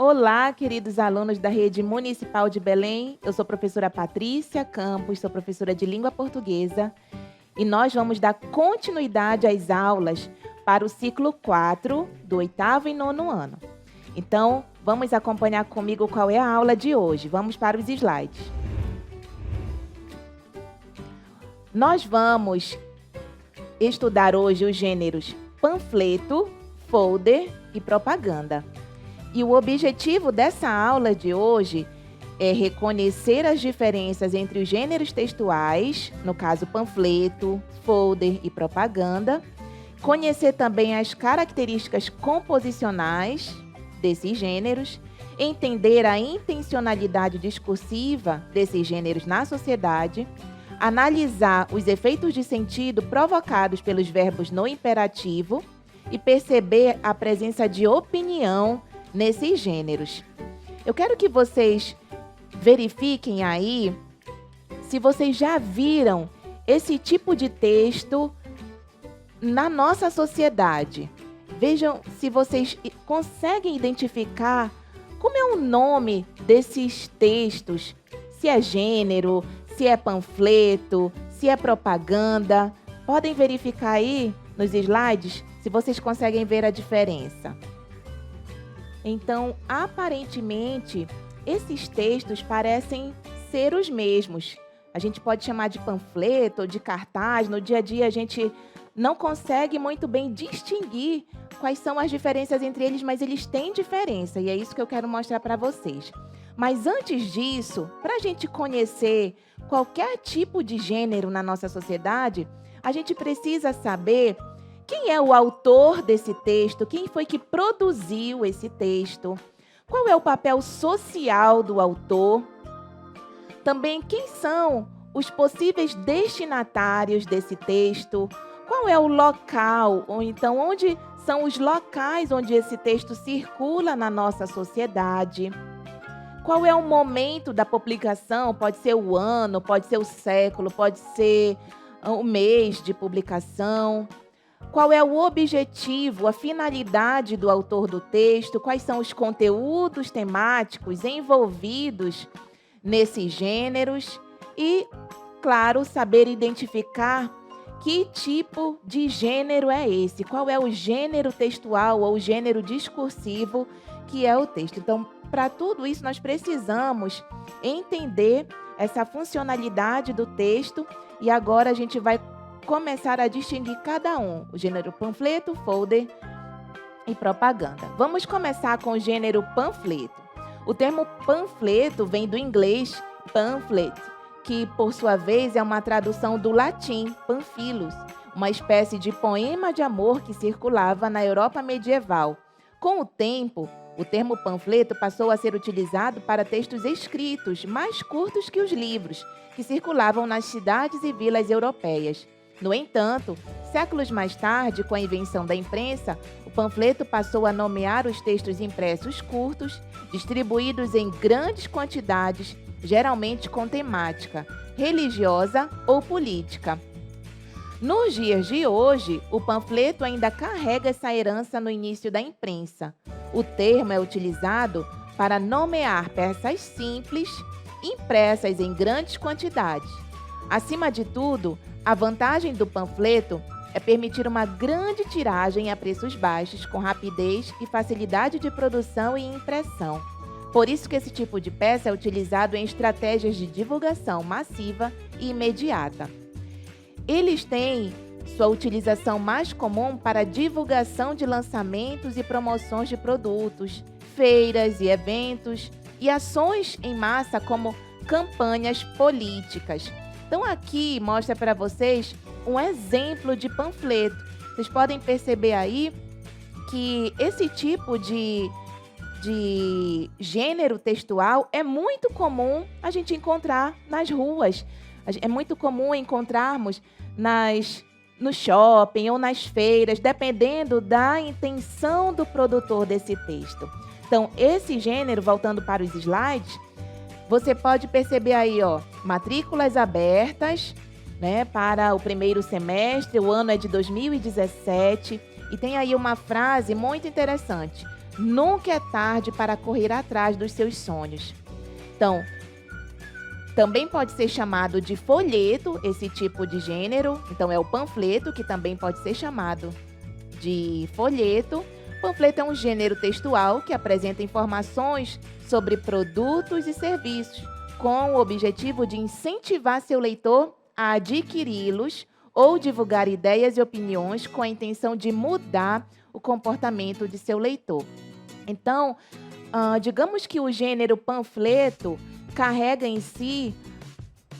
Olá, queridos alunos da Rede Municipal de Belém. Eu sou a professora Patrícia Campos, sou professora de língua portuguesa e nós vamos dar continuidade às aulas para o ciclo 4 do 8º e 9º ano. Então, vamos acompanhar comigo qual é a aula de hoje. Vamos para os slides. Nós vamos estudar hoje os gêneros panfleto, folder e propaganda. E o objetivo dessa aula de hoje é reconhecer as diferenças entre os gêneros textuais, no caso panfleto, folder e propaganda, conhecer também as características composicionais desses gêneros, entender a intencionalidade discursiva desses gêneros na sociedade, analisar os efeitos de sentido provocados pelos verbos no imperativo e perceber a presença de opinião nesses gêneros. Eu quero que vocês verifiquem aí se vocês já viram esse tipo de texto na nossa sociedade. Vejam se vocês conseguem identificar como é o nome desses textos, se é gênero, se é panfleto, se é propaganda. Podem verificar aí nos slides se vocês conseguem ver a diferença. Então, aparentemente, esses textos parecem ser os mesmos. A gente pode chamar de panfleto ou de cartaz. No dia a dia, a gente não consegue muito bem distinguir quais são as diferenças entre eles, mas eles têm diferença, e é isso que eu quero mostrar para vocês. Mas antes disso, para a gente conhecer qualquer tipo de gênero na nossa sociedade, a gente precisa saber quem é o autor desse texto, quem foi que produziu esse texto, qual é o papel social do autor, também quem são os possíveis destinatários desse texto, qual é o local, ou então onde são os locais onde esse texto circula na nossa sociedade, qual é o momento da publicação, pode ser o ano, pode ser o século, pode ser o mês de publicação. Qual é o objetivo, a finalidade do autor do texto? Quais são os conteúdos temáticos envolvidos nesses gêneros? E, claro, saber identificar que tipo de gênero é esse? Qual é o gênero textual ou o gênero discursivo que é o texto? Então, para tudo isso, nós precisamos entender essa funcionalidade do texto e agora a gente vai começar a distinguir cada um, o gênero panfleto, folder e propaganda. Vamos começar com o gênero panfleto. O termo panfleto vem do inglês pamphlet, que por sua vez é uma tradução do latim pamphilus, uma espécie de poema de amor que circulava na Europa medieval. Com o tempo, o termo panfleto passou a ser utilizado para textos escritos mais curtos que os livros, que circulavam nas cidades e vilas europeias. No entanto, séculos mais tarde, com a invenção da imprensa, o panfleto passou a nomear os textos impressos curtos, distribuídos em grandes quantidades, geralmente com temática religiosa ou política. Nos dias de hoje, o panfleto ainda carrega essa herança no início da imprensa. O termo é utilizado para nomear peças simples, impressas em grandes quantidades. Acima de tudo, a vantagem do panfleto é permitir uma grande tiragem a preços baixos, com rapidez e facilidade de produção e impressão. Por isso que esse tipo de peça é utilizado em estratégias de divulgação massiva e imediata. Eles têm sua utilização mais comum para divulgação de lançamentos e promoções de produtos, feiras e eventos, e ações em massa como campanhas políticas. Então aqui mostra para vocês um exemplo de panfleto. Vocês podem perceber aí que esse tipo de gênero textual é muito comum a gente encontrar nas ruas. É muito comum encontrarmos no shopping ou nas feiras, dependendo da intenção do produtor desse texto. Então, esse gênero, voltando para os slides, você pode perceber aí, ó, matrículas abertas, né, para o primeiro semestre, o ano é de 2017, e tem aí uma frase muito interessante. Nunca é tarde para correr atrás dos seus sonhos. Então, também pode ser chamado de folheto, esse tipo de gênero. Então, é o panfleto, que também pode ser chamado de folheto. Panfleto é um gênero textual que apresenta informações sobre produtos e serviços, com o objetivo de incentivar seu leitor a adquiri-los ou divulgar ideias e opiniões com a intenção de mudar o comportamento de seu leitor. Então, digamos que o gênero panfleto carrega em si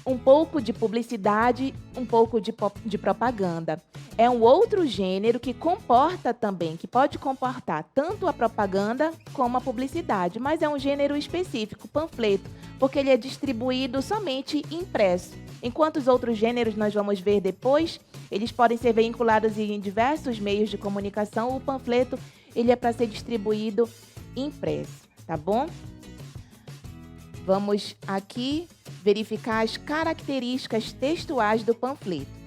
um pouco de publicidade, um pouco de propaganda. É um outro gênero que comporta também, que pode comportar tanto a propaganda como a publicidade, mas é um gênero específico, panfleto, porque ele é distribuído somente impresso. Enquanto os outros gêneros nós vamos ver depois, eles podem ser veiculados em diversos meios de comunicação. O panfleto, ele é para ser distribuído impresso, tá bom? Vamos aqui verificar as características textuais do panfleto.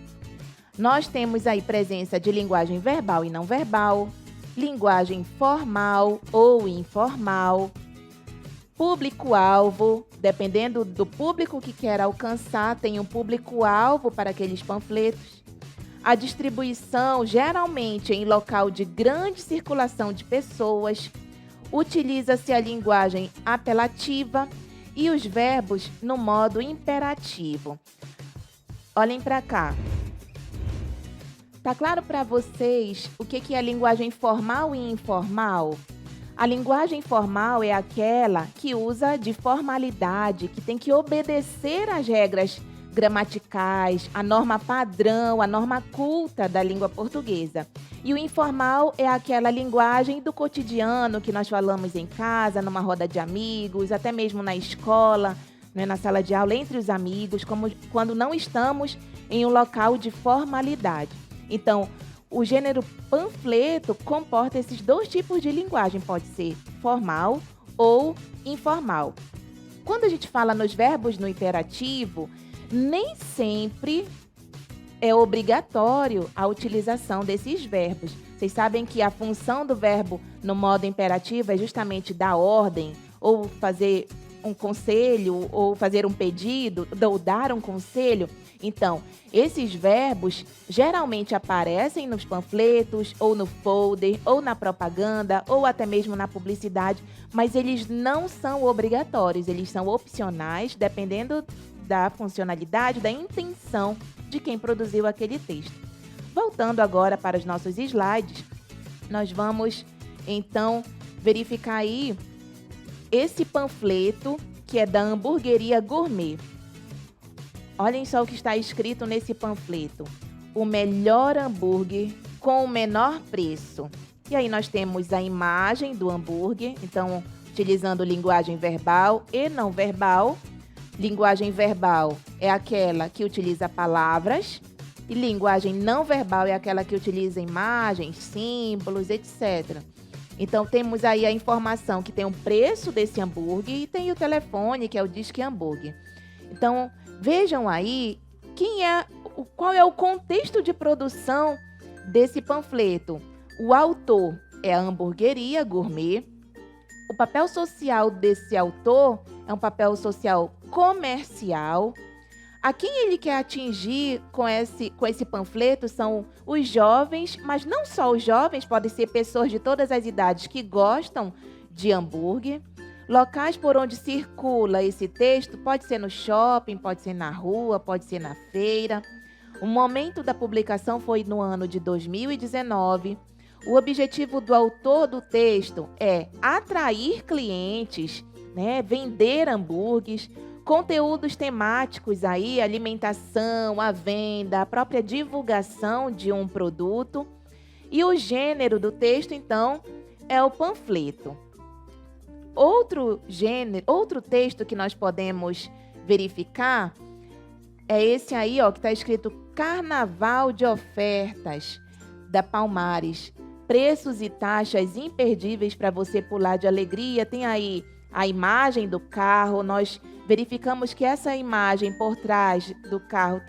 Nós temos aí presença de linguagem verbal e não verbal, linguagem formal ou informal, público-alvo, dependendo do público que quer alcançar, tem um público-alvo para aqueles panfletos. A distribuição, geralmente em local de grande circulação de pessoas, utiliza-se a linguagem apelativa e os verbos no modo imperativo. Olhem para cá. Tá claro para vocês o que é a linguagem formal e informal? A linguagem formal é aquela que usa de formalidade, que tem que obedecer às regras gramaticais, a norma padrão, a norma culta da língua portuguesa. E o informal é aquela linguagem do cotidiano que nós falamos em casa, numa roda de amigos, até mesmo na escola, né, na sala de aula, entre os amigos, como quando não estamos em um local de formalidade. Então, o gênero panfleto comporta esses dois tipos de linguagem, pode ser formal ou informal. Quando a gente fala nos verbos no imperativo, nem sempre é obrigatório a utilização desses verbos. Vocês sabem que a função do verbo no modo imperativo é justamente dar ordem, ou fazer um conselho, ou fazer um pedido, ou dar um conselho. Então, esses verbos geralmente aparecem nos panfletos, ou no folder, ou na propaganda, ou até mesmo na publicidade, mas eles não são obrigatórios, eles são opcionais, dependendo da funcionalidade, da intenção de quem produziu aquele texto. Voltando agora para os nossos slides, nós vamos, então, verificar aí esse panfleto que é da Hamburgueria Gourmet. Olhem só o que está escrito nesse panfleto. O melhor hambúrguer com o menor preço. E aí nós temos a imagem do hambúrguer, então, utilizando linguagem verbal e não verbal. Linguagem verbal é aquela que utiliza palavras e linguagem não verbal é aquela que utiliza imagens, símbolos, etc. Então, temos aí a informação que tem o preço desse hambúrguer e tem o telefone, que é o Disque Hambúrguer. Então, vejam aí qual é o contexto de produção desse panfleto. O autor é a Hamburgueria Gourmet. O papel social desse autor é um papel social comercial. A quem ele quer atingir com esse panfleto são os jovens, mas não só os jovens, podem ser pessoas de todas as idades que gostam de hambúrguer. Locais por onde circula esse texto pode ser no shopping, pode ser na rua, pode ser na feira. O momento da publicação foi no ano de 2019. O objetivo do autor do texto é atrair clientes, né, vender hambúrgueres, conteúdos temáticos aí, alimentação, a venda, a própria divulgação de um produto. E o gênero do texto, então, é o panfleto. Outro texto que nós podemos verificar é esse aí, ó, que está escrito Carnaval de Ofertas, da Palmares. Preços e taxas imperdíveis para você pular de alegria. Tem aí a imagem do carro. Nós verificamos que essa imagem por trás do carro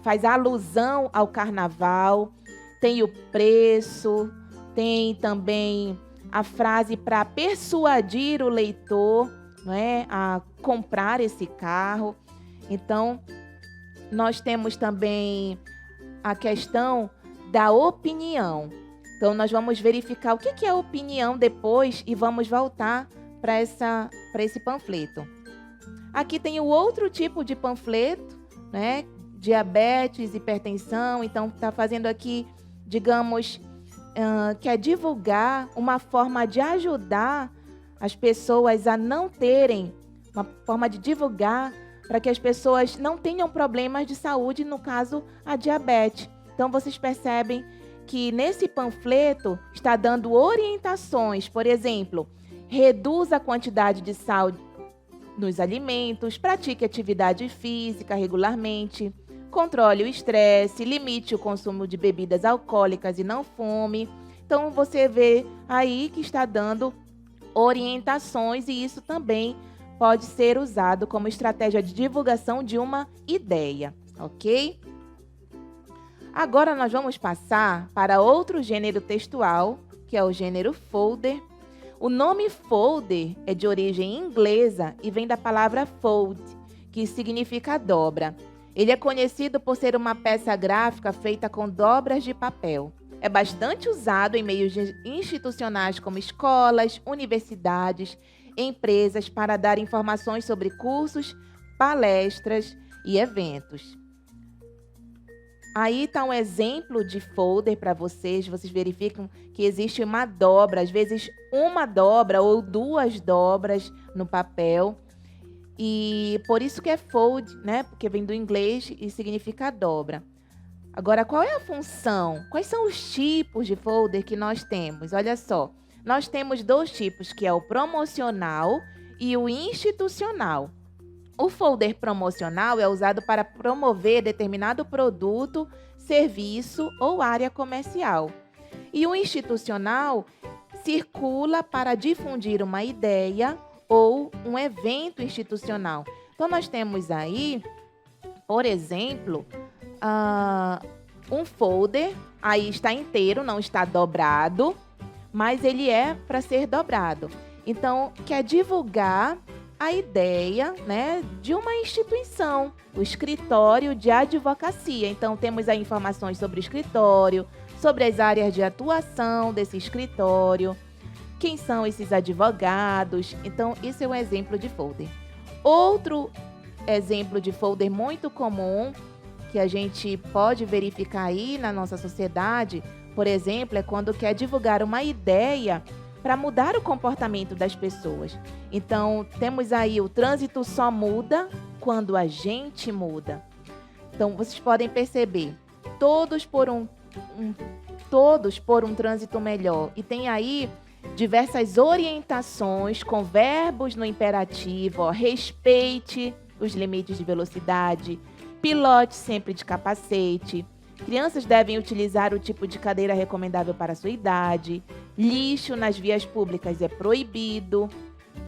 faz alusão ao carnaval. Tem o preço, tem também a frase para persuadir o leitor, não é, a comprar esse carro. Então, nós temos também a questão da opinião. Então, nós vamos verificar o que é opinião depois e vamos voltar para esse panfleto. Aqui tem o outro tipo de panfleto, né? Diabetes, hipertensão. Então, está fazendo aqui, digamos, quer divulgar uma forma de ajudar as pessoas a não terem, uma forma de divulgar para que as pessoas não tenham problemas de saúde, no caso, a diabetes. Então, vocês percebem que nesse panfleto está dando orientações, por exemplo, reduza a quantidade de sal nos alimentos, pratique atividade física regularmente, controle o estresse, limite o consumo de bebidas alcoólicas e não fume. Então, você vê aí que está dando orientações e isso também pode ser usado como estratégia de divulgação de uma ideia, ok? Agora nós vamos passar para outro gênero textual, que é o gênero folder. O nome folder é de origem inglesa e vem da palavra fold, que significa dobra. Ele é conhecido por ser uma peça gráfica feita com dobras de papel. É bastante usado em meios institucionais como escolas, universidades, empresas para dar informações sobre cursos, palestras e eventos. Aí está um exemplo de folder para vocês. Vocês verificam que existe uma dobra, às vezes uma dobra ou duas dobras no papel. E por isso que é fold, né? Porque vem do inglês e significa dobra. Agora, qual é a função? Quais são os tipos de folder que nós temos? Olha só, nós temos dois tipos, que é o promocional e o institucional. O folder promocional é usado para promover determinado produto, serviço ou área comercial. E o institucional circula para difundir uma ideia ou um evento institucional. Então, nós temos aí, por exemplo, um folder, aí está inteiro, não está dobrado, mas ele é para ser dobrado. Então, quer divulgar a ideia, né, de uma instituição, o escritório de advocacia. Então, temos aí informações sobre o escritório, sobre as áreas de atuação desse escritório, quem são esses advogados. Então, isso é um exemplo de folder. Outro exemplo de folder muito comum que a gente pode verificar aí na nossa sociedade, por exemplo, é quando quer divulgar uma ideia para mudar o comportamento das pessoas. Então, temos aí o trânsito só muda quando a gente muda. Então, vocês podem perceber, todos por um trânsito melhor. E tem aí diversas orientações com verbos no imperativo, ó, respeite os limites de velocidade, pilote sempre de capacete, crianças devem utilizar o tipo de cadeira recomendável para a sua idade, lixo nas vias públicas é proibido,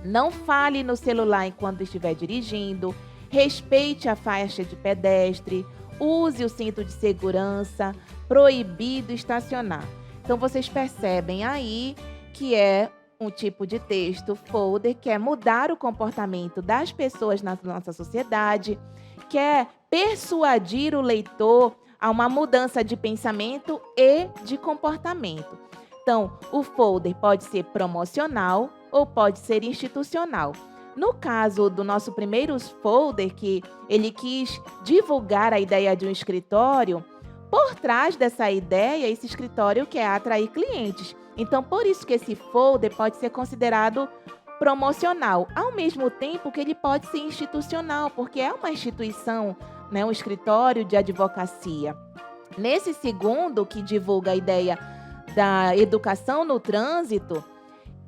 não fale no celular enquanto estiver dirigindo, respeite a faixa de pedestre, use o cinto de segurança, proibido estacionar. Então, vocês percebem aí que é um tipo de texto folder, que é mudar o comportamento das pessoas na nossa sociedade, quer persuadir o leitor a uma mudança de pensamento e de comportamento. Então, o folder pode ser promocional ou pode ser institucional. No caso do nosso primeiro folder, que ele quis divulgar a ideia de um escritório, por trás dessa ideia, esse escritório quer atrair clientes. Então, por isso que esse folder pode ser considerado promocional, ao mesmo tempo que ele pode ser institucional, porque é uma instituição, né, um escritório de advocacia. Nesse segundo, que divulga a ideia da educação no trânsito,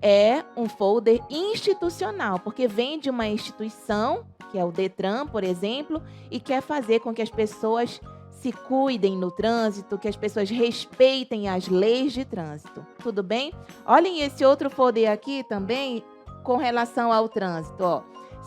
é um folder institucional, porque vem de uma instituição, que é o Detran, por exemplo, e quer fazer com que as pessoas se cuidem no trânsito, que as pessoas respeitem as leis de trânsito. Tudo bem? Olhem esse outro folder aqui também com relação ao trânsito. Ó.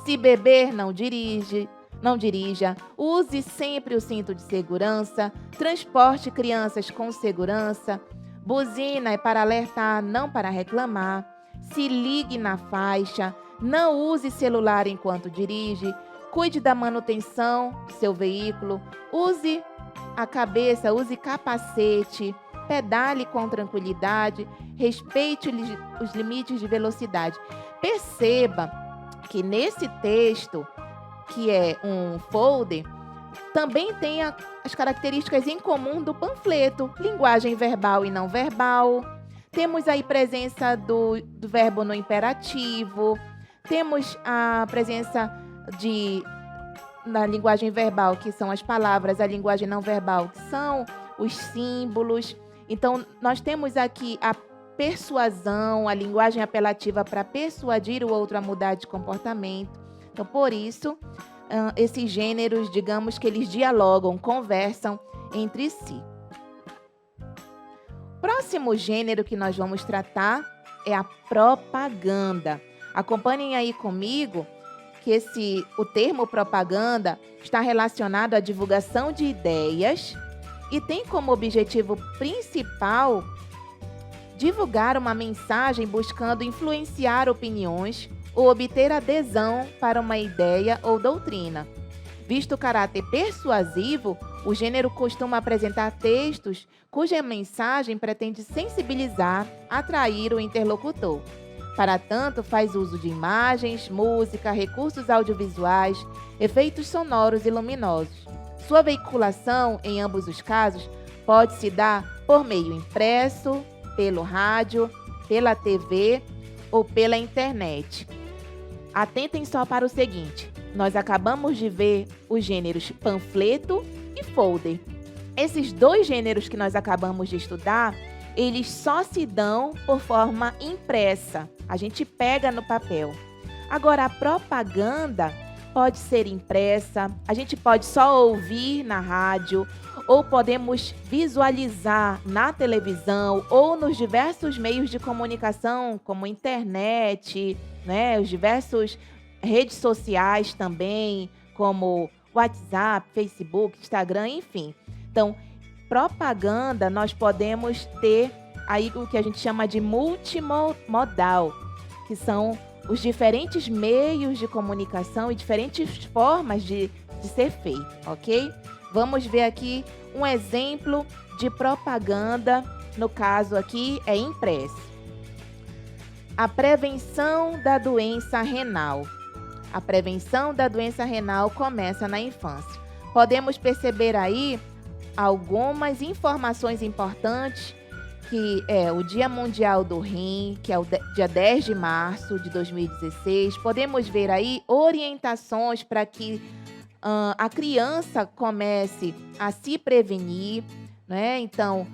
Se beber, não dirija, use sempre o cinto de segurança, transporte crianças com segurança, Buzina é para alertar, não para reclamar. Se ligue na faixa. Não use celular enquanto dirige. Cuide da manutenção do seu veículo. Use a cabeça, use capacete. Pedale com tranquilidade. Respeite os limites de velocidade. Perceba que nesse texto, que é um folder, também tem as características em comum do panfleto. Linguagem verbal e não verbal. Temos aí presença do verbo no imperativo. Temos a presença na linguagem verbal, que são as palavras, a linguagem não verbal, que são os símbolos. Então, nós temos aqui a persuasão, a linguagem apelativa para persuadir o outro a mudar de comportamento. Então, por isso, esses gêneros, digamos que eles dialogam, conversam entre si. Próximo gênero que nós vamos tratar é a propaganda. Acompanhem aí comigo que o termo propaganda está relacionado à divulgação de ideias e tem como objetivo principal divulgar uma mensagem buscando influenciar opiniões ou obter adesão para uma ideia ou doutrina. Visto o caráter persuasivo, o gênero costuma apresentar textos cuja mensagem pretende sensibilizar, atrair o interlocutor. Para tanto, faz uso de imagens, música, recursos audiovisuais, efeitos sonoros e luminosos. Sua veiculação, em ambos os casos, pode se dar por meio impresso, pelo rádio, pela TV ou pela internet. Atentem só para o seguinte: nós acabamos de ver os gêneros panfleto e folder. Esses dois gêneros que nós acabamos de estudar, eles só se dão por forma impressa. A gente pega no papel. Agora, a propaganda pode ser impressa, a gente pode só ouvir na rádio, ou podemos visualizar na televisão ou nos diversos meios de comunicação, como internet, né, os diversos redes sociais também, como WhatsApp, Facebook, Instagram, enfim. Então, propaganda nós podemos ter aí o que a gente chama de multimodal, que são os diferentes meios de comunicação e diferentes formas de ser feito, ok? Vamos ver aqui um exemplo de propaganda, no caso aqui é impresso. A prevenção da doença renal. A prevenção da doença renal começa na infância. Podemos perceber aí algumas informações importantes, que é o Dia Mundial do Rim, que é o dia 10 de março de 2016. Podemos ver aí orientações para que a criança comece a se prevenir, né? Então,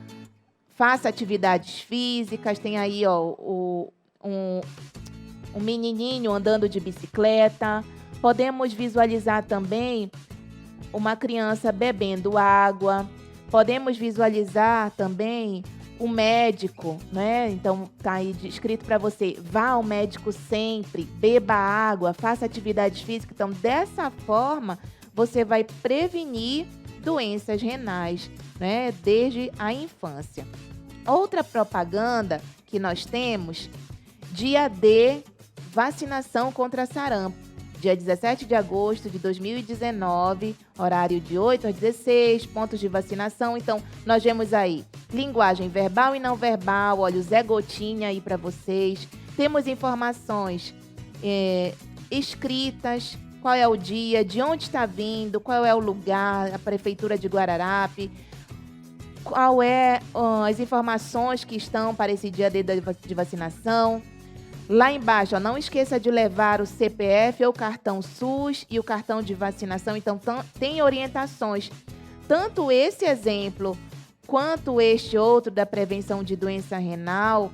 faça atividades físicas. Tem aí um menininho andando de bicicleta. Podemos visualizar também uma criança bebendo água. Podemos visualizar também o médico, né? Então, tá aí escrito para você: vá ao médico sempre, beba água, faça atividades físicas. Então, dessa forma, você vai prevenir doenças renais, né? Desde a infância. Outra propaganda que nós temos, dia D, vacinação contra sarampo. Dia 17 de agosto de 2019, horário de 8 às 16, pontos de vacinação. Então, nós vemos aí linguagem verbal e não verbal. Olha o Zé Gotinha aí para vocês. Temos informações escritas, qual é o dia, de onde está vindo, qual é o lugar, a Prefeitura de Guararapes, qual é as informações que estão para esse dia de vacinação. Lá embaixo, não esqueça de levar o CPF ou o cartão SUS e o cartão de vacinação. Então, tem orientações. Tanto esse exemplo quanto este outro da prevenção de doença renal.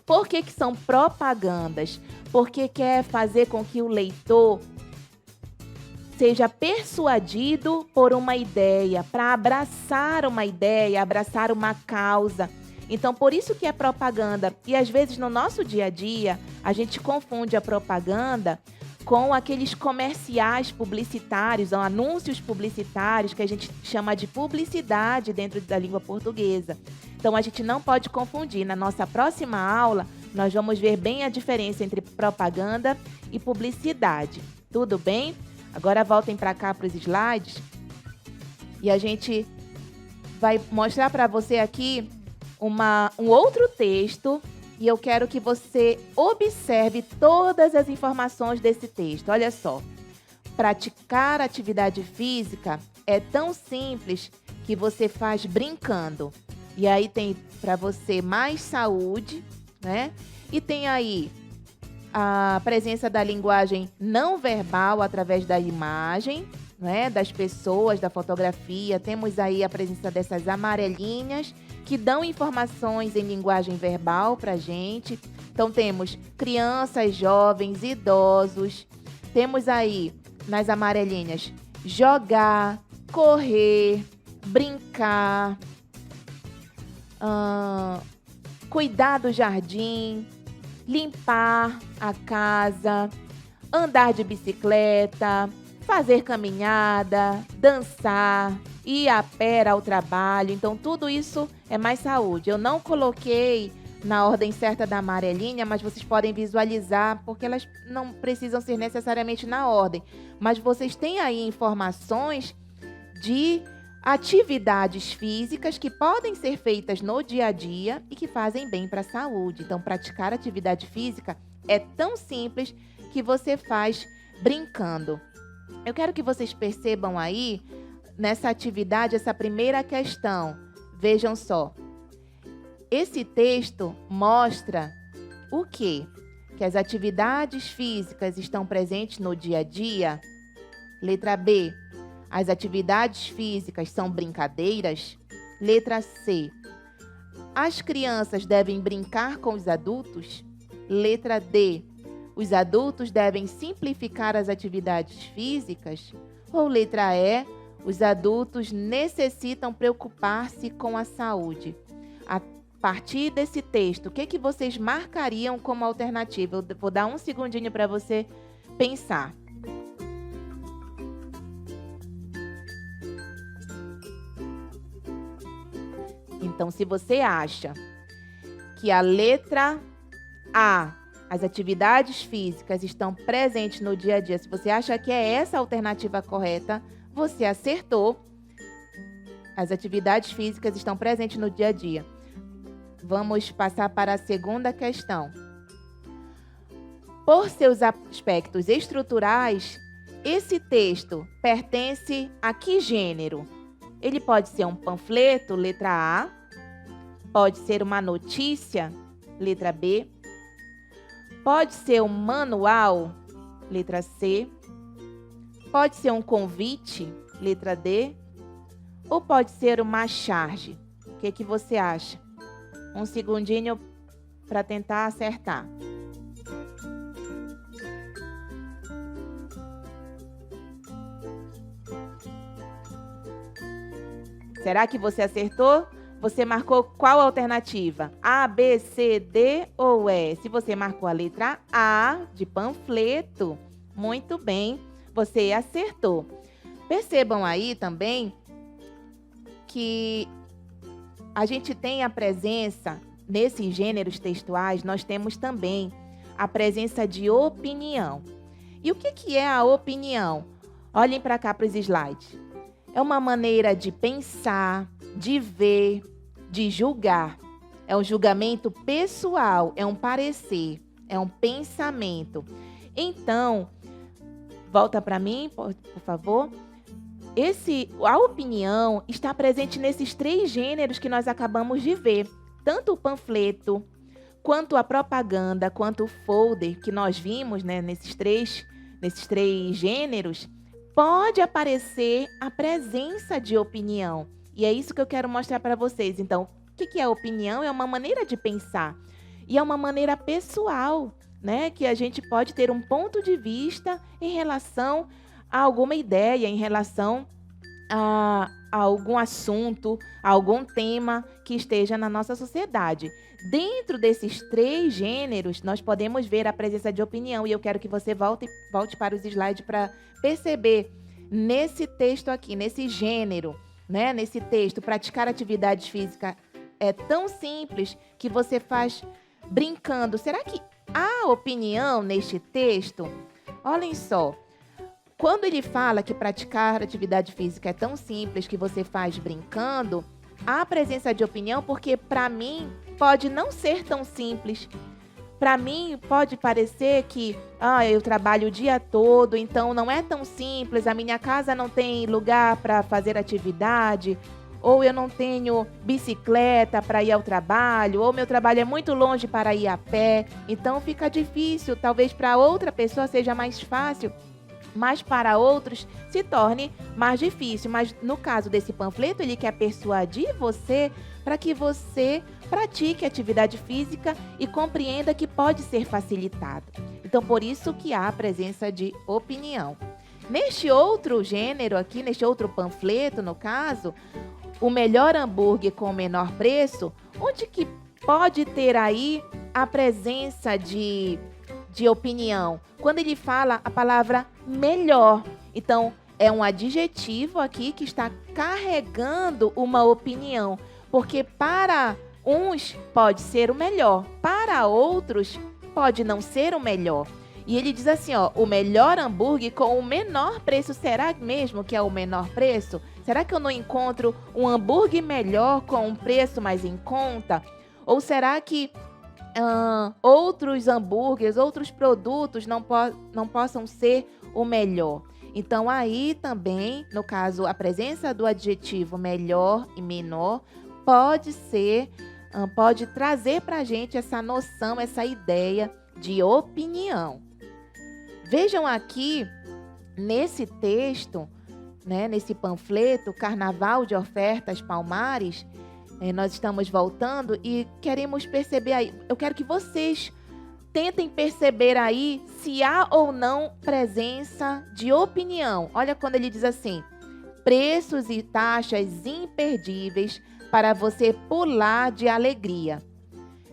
Por que são propagandas? Porque quer fazer com que o leitor seja persuadido por uma ideia, para abraçar uma ideia, abraçar uma causa. Então, por isso que é propaganda. E, às vezes, no nosso dia a dia, a gente confunde a propaganda com aqueles comerciais publicitários, ou anúncios publicitários, que a gente chama de publicidade dentro da língua portuguesa. Então, a gente não pode confundir. Na nossa próxima aula, nós vamos ver bem a diferença entre propaganda e publicidade. Tudo bem? Agora voltem para cá para os slides e a gente vai mostrar para você aqui um outro texto e eu quero que você observe todas as informações desse texto. Olha só, praticar atividade física é tão simples que você faz brincando. E aí tem para você mais saúde, né? E tem aí a presença da linguagem não verbal através da imagem, né? Das pessoas, da fotografia. Temos aí a presença dessas amarelinhas que dão informações em linguagem verbal para a gente. Então, temos crianças, jovens, idosos. Temos aí, nas amarelinhas, jogar, correr, brincar, cuidar do jardim, limpar a casa, andar de bicicleta, fazer caminhada, dançar, ir a pé ao trabalho. Então, tudo isso é mais saúde. Eu não coloquei na ordem certa da amarelinha, mas vocês podem visualizar, porque elas não precisam ser necessariamente na ordem. Mas vocês têm aí informações de atividades físicas que podem ser feitas no dia a dia e que fazem bem para a saúde. Então, praticar atividade física é tão simples que você faz brincando. Eu quero que vocês percebam aí, nessa atividade, essa primeira questão. Vejam só. Esse texto mostra o quê? Que as atividades físicas estão presentes no dia a dia? Letra B. As atividades físicas são brincadeiras? Letra C. As crianças devem brincar com os adultos? Letra D. Os adultos devem simplificar as atividades físicas? Ou letra E. Os adultos necessitam preocupar-se com a saúde? A partir desse texto, o que vocês marcariam como alternativa? Eu vou dar um segundinho para você pensar. Então, se você acha que a letra A, as atividades físicas estão presentes no dia a dia, se você acha que é essa a alternativa correta, você acertou. As atividades físicas estão presentes no dia a dia. Vamos passar para a segunda questão. Por seus aspectos estruturais, esse texto pertence a que gênero? Ele pode ser um panfleto, letra A. Pode ser uma notícia, letra B. Pode ser um manual, letra C. Pode ser um convite, letra D. Ou pode ser uma charge? O que você acha? Um segundinho para tentar acertar. Será que você acertou? Você marcou qual alternativa? A, B, C, D ou E? Se você marcou a letra A, de panfleto, muito bem, você acertou. Percebam aí também que a gente tem a presença, nesses gêneros textuais, nós temos também a presença de opinião. E o que é a opinião? Olhem para cá para os slides. É uma maneira de pensar, de ver, de julgar. É um julgamento pessoal, é um parecer, é um pensamento. Então, volta para mim, por favor. A opinião está presente nesses três gêneros que nós acabamos de ver. Tanto o panfleto, quanto a propaganda, quanto o folder que nós vimos, né, nesses três gêneros, pode aparecer a presença de opinião. E é isso que eu quero mostrar para vocês. Então, o que é opinião? É uma maneira de pensar. E é uma maneira pessoal, né? Que a gente pode ter um ponto de vista em relação a alguma ideia, em relação a algum assunto, a algum tema que esteja na nossa sociedade. Dentro desses três gêneros, nós podemos ver a presença de opinião. E eu quero que você volte para os slides para perceber nesse texto aqui, nesse gênero, né? Nesse texto, praticar atividade física é tão simples que você faz brincando. Será que há opinião neste texto? Olhem só. Quando ele fala que praticar atividade física é tão simples que você faz brincando, há presença de opinião porque, para mim, pode não ser tão simples. Para mim, pode parecer que eu trabalho o dia todo, então não é tão simples, a minha casa não tem lugar para fazer atividade, ou eu não tenho bicicleta para ir ao trabalho, ou meu trabalho é muito longe para ir a pé, então fica difícil. Talvez para outra pessoa seja mais fácil, mas para outros se torne mais difícil. Mas no caso desse panfleto, ele quer persuadir você para que você pratique atividade física e compreenda que pode ser facilitado. Então, por isso que há a presença de opinião. Neste outro gênero aqui, neste outro panfleto, no caso, o melhor hambúrguer com o menor preço, onde que pode ter aí a presença de opinião? Quando ele fala a palavra melhor. Então, é um adjetivo aqui que está carregando uma opinião. Porque para uns pode ser o melhor, para outros pode não ser o melhor. E ele diz assim, o melhor hambúrguer com o menor preço. Será mesmo que é o menor preço? Será que eu não encontro um hambúrguer melhor com um preço mais em conta? Ou será que outros hambúrgueres, outros produtos não possam ser o melhor? Então, aí também, no caso, a presença do adjetivo melhor e menor pode trazer para a gente essa noção, essa ideia de opinião. Vejam aqui, nesse texto, né, nesse panfleto, Carnaval de Ofertas Palmares, nós estamos voltando e queremos perceber aí, eu quero que vocês tentem perceber aí se há ou não presença de opinião. Olha quando ele diz assim, preços e taxas imperdíveis para você pular de alegria.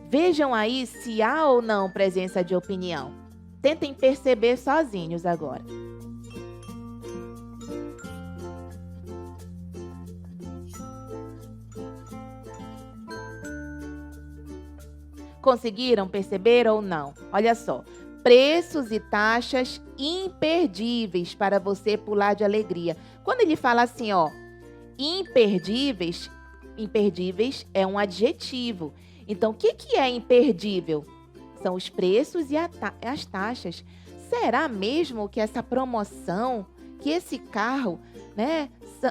Vejam aí se há ou não presença de opinião. Tentem perceber sozinhos agora. Conseguiram perceber ou não? Olha só. Preços e taxas imperdíveis para você pular de alegria. Quando ele fala assim, imperdíveis é um adjetivo. Então, o que é imperdível? São os preços e as taxas. Será mesmo que essa promoção, que esse carro, né,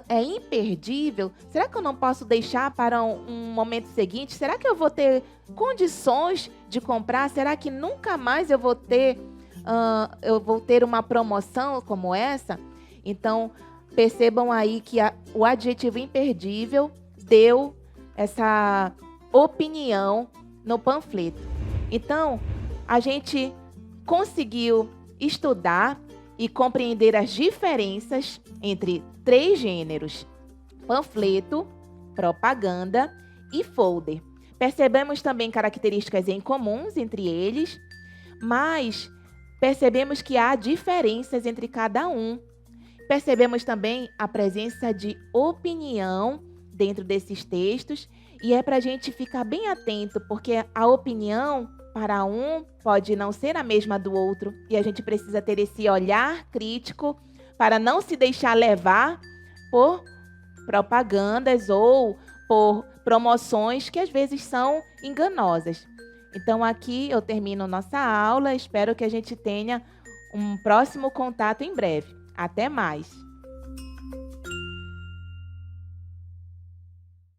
é imperdível? Será que eu não posso deixar para um momento seguinte? Será que eu vou ter condições de comprar? Será que nunca mais eu vou ter uma promoção como essa? Então, percebam aí que o adjetivo imperdível deu essa opinião no panfleto. Então, a gente conseguiu estudar e compreender as diferenças entre 3 gêneros: panfleto, propaganda e folder. Percebemos também características em comuns entre eles, mas percebemos que há diferenças entre cada um. Percebemos também a presença de opinião dentro desses textos, e é para a gente ficar bem atento, porque a opinião para um pode não ser a mesma do outro, e a gente precisa ter esse olhar crítico para não se deixar levar por propagandas ou por promoções que às vezes são enganosas. Então aqui eu termino nossa aula, espero que a gente tenha um próximo contato em breve. Até mais!